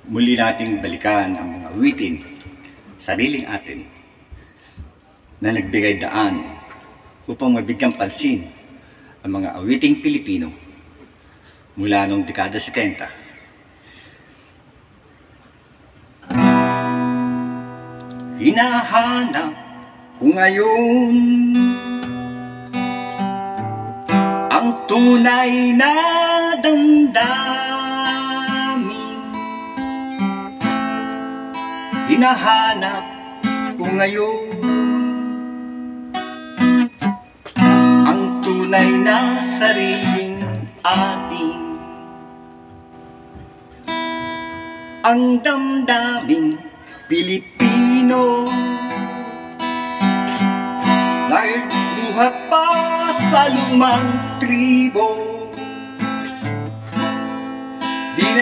Muli nating balikan ang mga awitin, sariling atin, na nagbigay daan upang mabigyang pansin ang mga awiting Pilipino mula noong dekada 70. Hinahanap ko ngayon ang tunay na damdamin. Hinahanap ko ngayon ang tunay na sariling ating, ang damdaming Pilipino nagbuhat pa sa lumang tribo.